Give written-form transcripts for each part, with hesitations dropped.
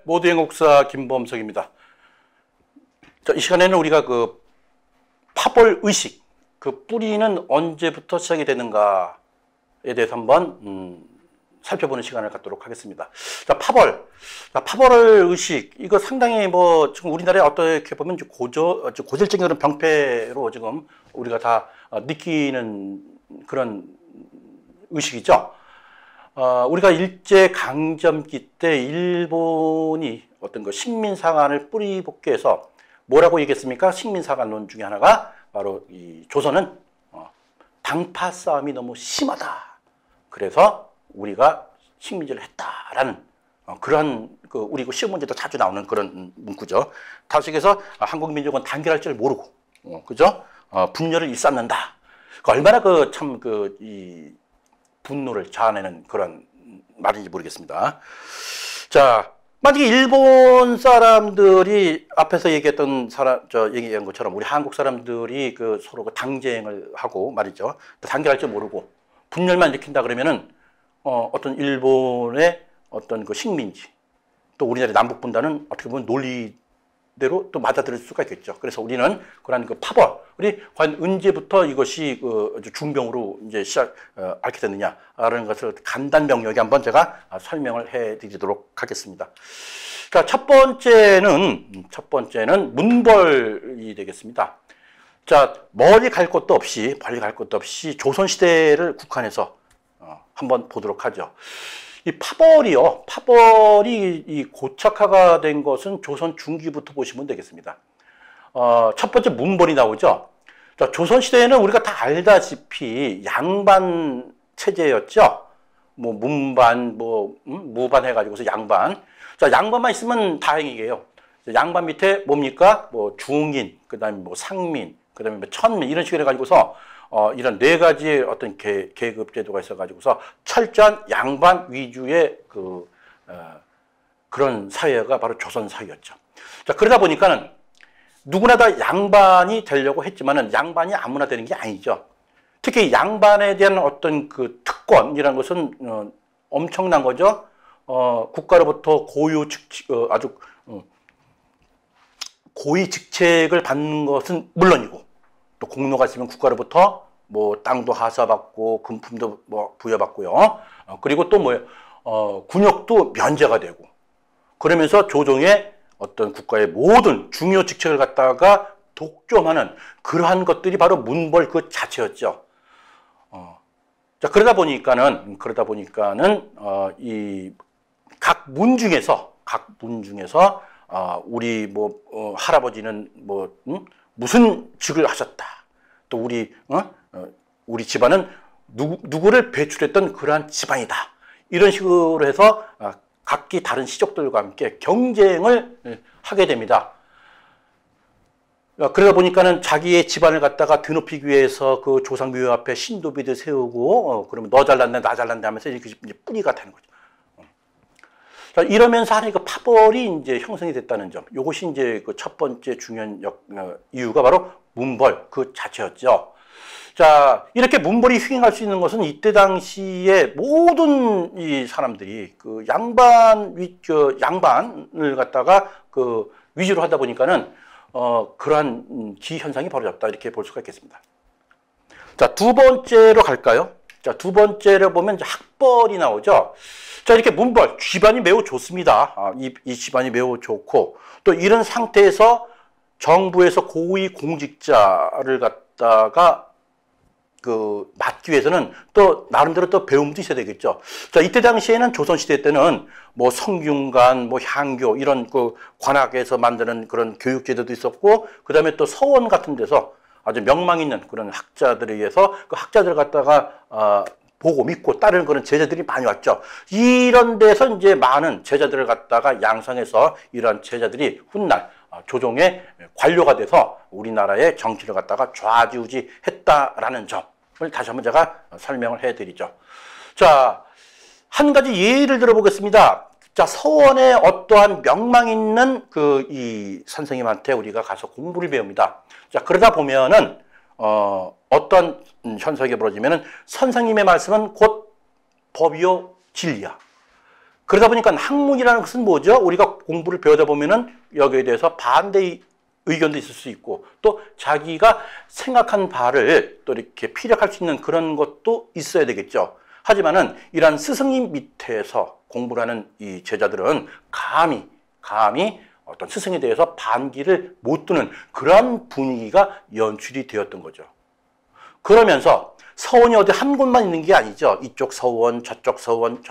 모두의 목사 김범석입니다. 자, 이 시간에는 우리가 그 파벌 의식, 그 뿌리는 언제부터 시작이 되는가에 대해서 한번 살펴보는 시간을 갖도록 하겠습니다. 자, 파벌 의식, 이거 상당히 뭐 지금 우리나라에 어떻게 보면 고질적인 그런 병폐로 지금 우리가 다 느끼는 그런 의식이죠. 우리가 일제강점기 때 일본이 어떤 그 식민사관을 뿌리 복귀해서 뭐라고 얘기했습니까? 식민사관론 중에 하나가 바로 이 조선은 당파 싸움이 너무 심하다. 그래서 우리가 식민지를 했다라는 그러한 그 우리 시험 문제도 자주 나오는 그런 문구죠. 다시해서 한국 민족은 단결할 줄 모르고, 그죠? 분열을 일삼는다. 얼마나 이 분노를 자아내는 그런 말인지 모르겠습니다. 자, 만약에 일본 사람들이 앞에서 얘기한 것처럼 우리 한국 사람들이 그 서로 그 당쟁을 하고 말이죠. 단결할 줄 모르고 분열만 일으킨다 그러면은 어떤 일본의 어떤 그 식민지, 또 우리나라의 남북 분단은 어떻게 보면 논리대로 또 맞아들일 수가 있겠죠. 그래서 우리는 그런 그 파벌, 우리 과연 언제부터 이것이 그 중병으로 이제 앓게 됐느냐라는 것을 간단 명료하게 한번 제가 설명을 해드리도록 하겠습니다. 자, 첫 번째는 문벌이 되겠습니다. 자, 멀리 갈 것도 없이 조선시대를 국한해서 한번 보도록 하죠. 이 파벌이 이 고착화가 된 것은 조선 중기부터 보시면 되겠습니다. 첫 번째 문벌이 나오죠. 자, 조선시대에는 우리가 다 알다시피 양반 체제였죠. 뭐 문반, 무반 해가지고서 양반. 자, 양반만 있으면 다행이에요. 양반 밑에 뭡니까? 뭐 중인, 그 다음에 뭐 상민, 그 다음에 뭐 천민, 이런 식으로 해가지고서 이런 네 가지의 어떤 계급 제도가 있어가지고서 철저한 양반 위주의 그런 사회가 바로 조선 사회였죠. 자, 그러다 보니까는 누구나 다 양반이 되려고 했지만은 양반이 아무나 되는 게 아니죠. 특히 양반에 대한 어떤 그 특권이라는 것은 엄청난 거죠. 국가로부터 아주 고위 직책을 받는 것은 물론이고, 또 공로가 있으면 국가로부터 뭐 땅도 하사받고 금품도 뭐 부여받고요. 그리고 또 군역도 면제가 되고, 그러면서 조정의 어떤 국가의 모든 중요 직책을 갖다가 독점하는 그러한 것들이 바로 문벌 그 자체였죠. 자, 그러다 보니까는 이 각 문 중에서 우리 할아버지는 무슨 직을 하셨다. 또 우리 집안은 누구를 배출했던 그러한 집안이다. 이런 식으로 해서 각기 다른 시족들과 함께 경쟁을 하게 됩니다. 그러다 보니까는 자기의 집안을 갖다가 드높이기 위해서 그 조상묘 앞에 신도비도 세우고, 그러면 너 잘났네, 나 잘났네 하면서 이렇게 이제 뿌리가 되는 거죠. 자, 이러면서 하는 그 파벌이 이제 형성이 됐다는 점. 이것이 이제 그 첫 번째 중요한 이유가 바로 문벌 그 자체였죠. 자, 이렇게 문벌이 휘행할 수 있는 것은 이때 당시에 모든 이 사람들이 그 양반을 갖다가 그 위주로 하다 보니까는 그러한 기현상이 벌어졌다, 이렇게 볼 수가 있겠습니다. 자, 두 번째로 갈까요? 자, 두 번째로 보면 이제 학벌이 나오죠. 자, 이렇게 문벌, 집안이 매우 좋습니다. 이 집안이 매우 좋고, 또 이런 상태에서 정부에서 고위 공직자를 갖다가 맡기 위해서는 또 나름대로 또 배움도 있어야 되겠죠. 자, 이때 당시에는 조선시대 때는 뭐 성균관, 뭐 향교, 이런 그 관학에서 만드는 그런 교육제도도 있었고, 그 다음에 또 서원 같은 데서 아주 명망 있는 그런 학자들에 의해서 그 학자들을 갖다가 보고 믿고 따르는 그런 제자들이 많이 왔죠. 이런 데서 이제 많은 제자들을 갖다가 양성해서 이런 제자들이 훗날 조정의 관료가 돼서 우리나라의 정치를 갖다가 좌지우지했다라는 점을 다시 한번 제가 설명을 해드리죠. 자, 한 가지 예를 들어보겠습니다. 자, 서원에 어떠한 명망 있는 이 선생님한테 우리가 가서 공부를 배웁니다. 자, 그러다 보면은 어떤 현상이 벌어지면은 선생님의 말씀은 곧 법이요 진리야. 그러다 보니까 학문이라는 것은 뭐죠? 우리가 공부를 배우다 보면은 여기에 대해서 반대의 의견도 있을 수 있고 또 자기가 생각한 바를 또 이렇게 피력할 수 있는 그런 것도 있어야 되겠죠. 하지만은 이러한 스승님 밑에서 공부를 하는 이 제자들은 감히 어떤 스승에 대해서 반기를 못 두는 그런 분위기가 연출이 되었던 거죠. 그러면서 서원이 어디 한 곳만 있는 게 아니죠. 이쪽 서원, 저쪽 서원,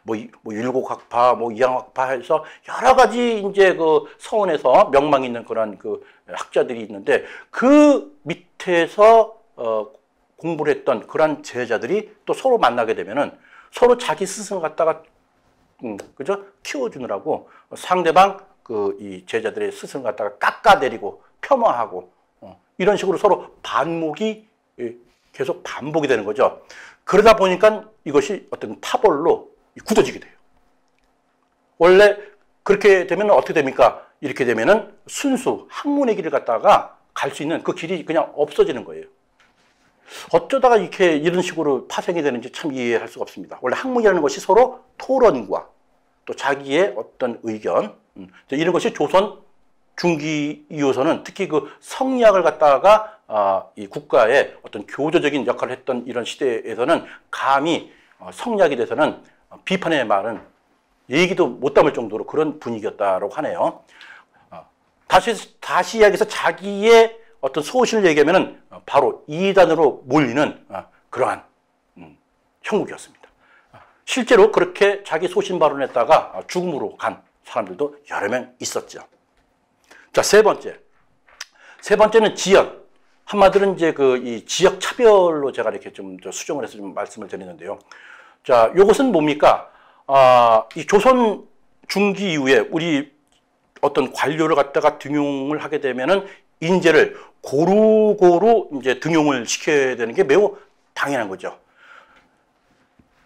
뭐 율곡학파, 뭐 이양학파 해서 여러 가지 이제 그 서원에서 명망 있는 그런 그 학자들이 있는데 그 밑에서 공부를 했던 그런 제자들이 또 서로 만나게 되면은 서로 자기 스승을 갖다가 그죠? 키워주느라고 상대방 이 제자들의 스승을 갖다가 깎아내리고 폄하하고 이런 식으로 서로 반목이 계속 반복이 되는 거죠. 그러다 보니까 이것이 어떤 파벌로 굳어지게 돼요. 원래 그렇게 되면 어떻게 됩니까? 이렇게 되면은 순수 학문의 길을 갖다가 갈 수 있는 그 길이 그냥 없어지는 거예요. 어쩌다가 이렇게 이런 식으로 파생이 되는지 참 이해할 수가 없습니다. 원래 학문이라는 것이 서로 토론과 또 자기의 어떤 의견 이런 것이 조선 중기 이후서는 특히 그 성리학을 갖다가 이 국가의 어떤 교조적인 역할을 했던 이런 시대에서는 감히 성리학에 대해서는 비판의 말은 얘기도 못 담을 정도로 그런 분위기였다고 하네요. 다시 이야기해서 자기의 어떤 소신을 얘기하면은 바로 이단으로 몰리는 그러한 형국이었습니다. 실제로 그렇게 자기 소신 발언했다가 죽음으로 간 사람들도 여러 명 있었죠. 자, 세 번째는 지역. 한마디로 이제 이 지역 차별로 제가 이렇게 좀 수정을 해서 좀 말씀을 드리는데요. 자, 요것은 뭡니까? 이 조선 중기 이후에 우리 어떤 관료를 갖다가 등용을 하게 되면은 인재를 고루고루 이제 등용을 시켜야 되는 게 매우 당연한 거죠.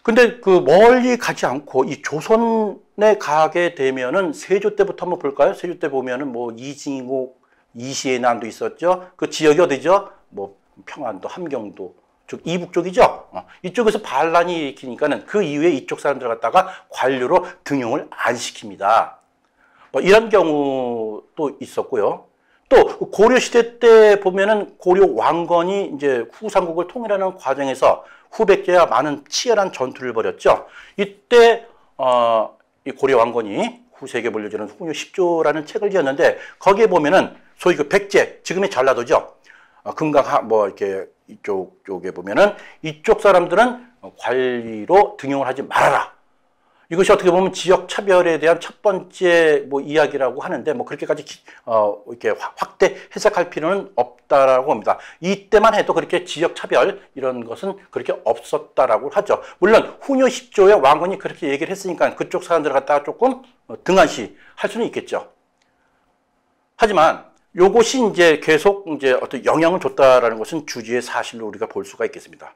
근데 그 멀리 가지 않고 이 조선에 가게 되면은 세조 때부터 한번 볼까요? 세조 때 보면은 뭐 이징옥, 이시의 난도 있었죠. 그 지역이 어디죠? 뭐 평안도, 함경도, 즉 이북 쪽이죠. 이쪽에서 반란이 일으키니까는 그 이후에 이쪽 사람들 갖다가 관료로 등용을 안 시킵니다. 뭐 이런 경우도 있었고요. 또 고려 시대 때 보면은 고려 왕건이 이제 후삼국을 통일하는 과정에서 후백제와 많은 치열한 전투를 벌였죠. 이때 이 고려 왕건이 후세에게 물려주는 후묘 10조라는 책을 지었는데 거기에 보면은 소위 그 백제, 지금의 전라도죠. 금강 뭐 이렇게 이쪽에 보면은 이쪽 사람들은 관리로 등용을 하지 말아라. 이것이 어떻게 보면 지역 차별에 대한 첫 번째 뭐 이야기라고 하는데 뭐 그렇게까지 이렇게 확대 해석할 필요는 없다라고 합니다. 이때만 해도 그렇게 지역 차별 이런 것은 그렇게 없었다라고 하죠. 물론 후묘 10조의 왕건이 그렇게 얘기를 했으니까 그쪽 사람들을 갖다가 조금 등한시 할 수는 있겠죠. 하지만 요것이 이제 계속 이제 어떤 영향을 줬다라는 것은 주지의 사실로 우리가 볼 수가 있겠습니다.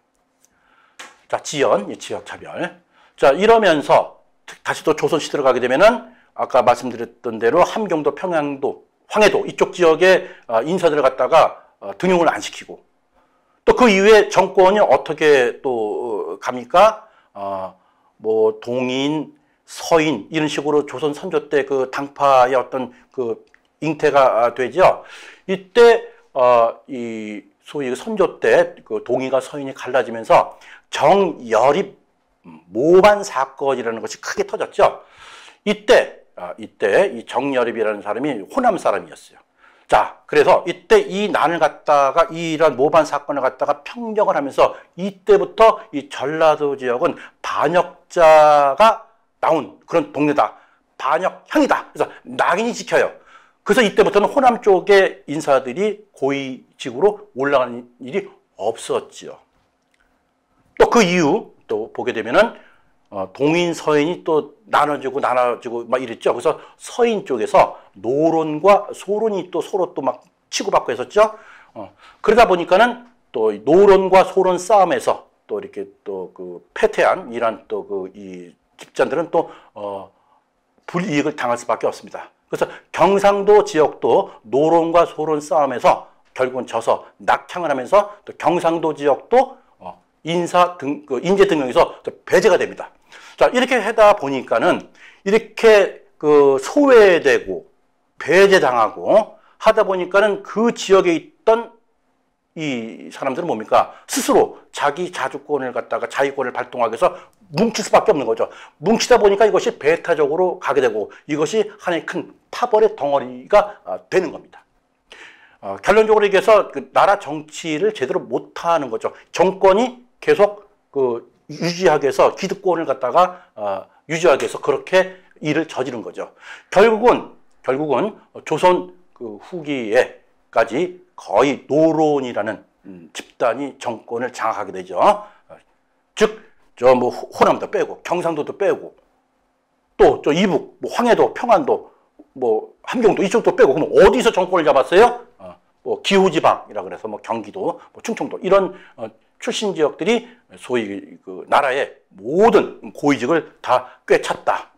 자, 지역 차별. 자, 이러면서 다시 또 조선시대로 가게 되면은 아까 말씀드렸던 대로 함경도, 평양도, 황해도 이쪽 지역의 인사들을 갖다가 등용을 안 시키고 또 그 이후에 정권이 어떻게 또 갑니까? 뭐 동인, 서인 이런 식으로 조선 선조 때 그 당파의 어떤 그 잉태가 되죠. 이때 이 소위 선조 때 그 동인과 서인이 갈라지면서 정여립 모반 사건이라는 것이 크게 터졌죠. 이때 이 정여립이라는 사람이 호남 사람이었어요. 자, 그래서 이때 이 난을 갖다가 이런 모반 사건을 갖다가 평정을 하면서 이때부터 이 전라도 지역은 반역자가 나온 그런 동네다. 반역향이다. 그래서 낙인이 찍혀요. 그래서 이때부터는 호남 쪽의 인사들이 고위직으로 올라가는 일이 없었죠. 또 그 이후 또 보게 되면은 동인 서인이 또 나눠지고 막 이랬죠. 그래서 서인 쪽에서 노론과 소론이 또 서로 또 막 치고받고 했었죠. 그러다 보니까는 또 노론과 소론 싸움에서 또 이렇게 또 그 패퇴한 이란 또 그 이 집단들은 또 불이익을 당할 수밖에 없습니다. 그래서 경상도 지역도 노론과 소론 싸움에서 결국은 져서 낙향을 하면서 또 경상도 지역도 인재 등용에서 또 배제가 됩니다. 자, 이렇게 하다 보니까는 이렇게 그 소외되고 배제당하고 하다 보니까는 그 지역에 있던 이 사람들은 뭡니까? 스스로 자기 자주권을 갖다가 자위권을 발동하기 위해서 뭉칠 수밖에 없는 거죠. 뭉치다 보니까 이것이 배타적으로 가게 되고 이것이 하나의 큰 파벌의 덩어리가 되는 겁니다. 결론적으로 얘기해서 그 나라 정치를 제대로 못하는 거죠. 정권이 계속 그 유지하기 위해서 기득권을 갖다가 유지하기 위해서 그렇게 일을 저지른 거죠. 결국은 조선 그 후기에까지 거의 노론이라는 집단이 정권을 장악하게 되죠. 즉, 저 뭐 호남도 빼고 경상도도 빼고 또 저 이북, 뭐 황해도, 평안도, 뭐 함경도 이쪽도 빼고 그럼 어디서 정권을 잡았어요? 뭐 기후지방이라 그래서 뭐 경기도, 뭐 충청도 이런 출신 지역들이 소위 그 나라의 모든 고위직을 다 꿰찼다.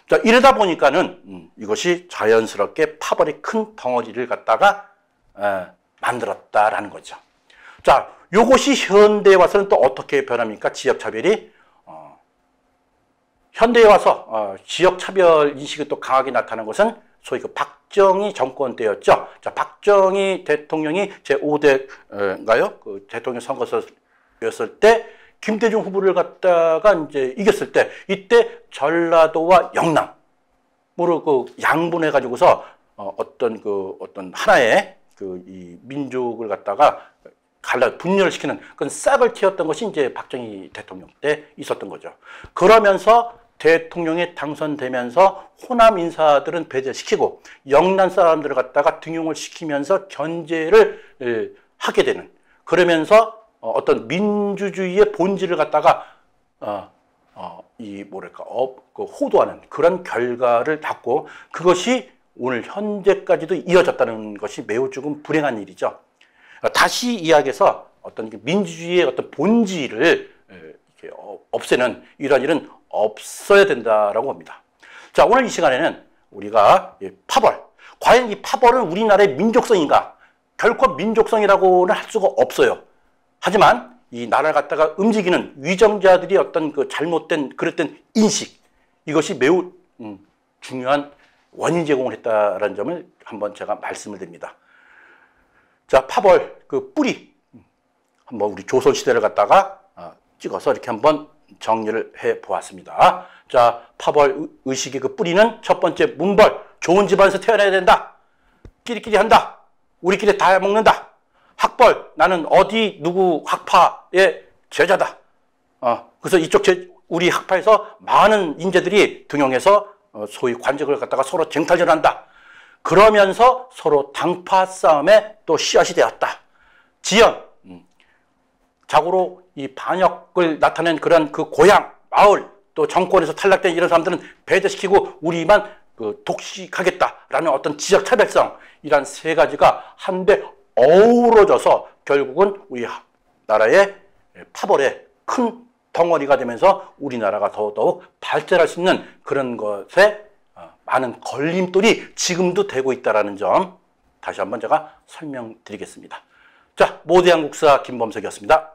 자, 이러다 보니까는 이것이 자연스럽게 파벌이 큰 덩어리를 갖다가 만들었다라는 거죠. 자, 요것이 현대에 와서는 또 어떻게 변합니까? 지역차별이 현대에 와서 지역차별 인식이 또 강하게 나타난 것은 소위 그 박정희 정권 때였죠. 자, 박정희 대통령이 제5대인가요? 그 대통령 선거였을 때 김대중 후보를 갖다가 이제 이겼을 때 이때 전라도와 영남으로 그 양분해 가지고서 어떤 하나의 이 민족을 갖다가 분열시키는 그런 싹을 틔웠던 것이 이제 박정희 대통령 때 있었던 거죠. 그러면서 대통령에 당선되면서 호남 인사들은 배제시키고 영남 사람들을 갖다가 등용을 시키면서 견제를 하게 되는, 그러면서 어떤 민주주의의 본질을 갖다가 호도하는 그런 결과를 낳고 그것이 오늘 현재까지도 이어졌다는 것이 매우 조금 불행한 일이죠. 다시 이야기해서 어떤 민주주의의 어떤 본질을 이렇게 없애는 이런 일은 없어야 된다라고 봅니다. 자, 오늘 이 시간에는 우리가 파벌, 과연 이 파벌은 우리나라의 민족성인가? 결코 민족성이라고는 할 수가 없어요. 하지만 이 나라를 갖다가 움직이는 위정자들이 어떤 그 잘못된 그랬던 인식, 이것이 매우 중요한 원인 제공을 했다라는 점을 한번 제가 말씀을 드립니다. 자, 파벌 그 뿌리 한번 우리 조선시대를 갖다가 찍어서 이렇게 한번 정리를 해 보았습니다. 자, 파벌 의식의 그 뿌리는 첫 번째 문벌, 좋은 집안에서 태어나야 된다. 끼리끼리 한다. 우리끼리 다 먹는다. 학벌, 나는 어디 누구 학파의 제자다. 그래서 우리 학파에서 많은 인재들이 등용해서 소위 관직을 갖다가 서로 쟁탈전한다. 그러면서 서로 당파 싸움에 또 씨앗이 되었다. 지연, 자고로 이 반역을 나타낸 그런 그 고향, 마을, 또 정권에서 탈락된 이런 사람들은 배제시키고 우리만 독식하겠다라는 어떤 지역 차별성, 이란 세 가지가 한데 어우러져서 결국은 우리 나라의 파벌의 큰 덩어리가 되면서 우리나라가 더더욱 발전할 수 있는 그런 것에 많은 걸림돌이 지금도 되고 있다는 점 다시 한번 제가 설명드리겠습니다. 자, 모대한국사 김범석이었습니다.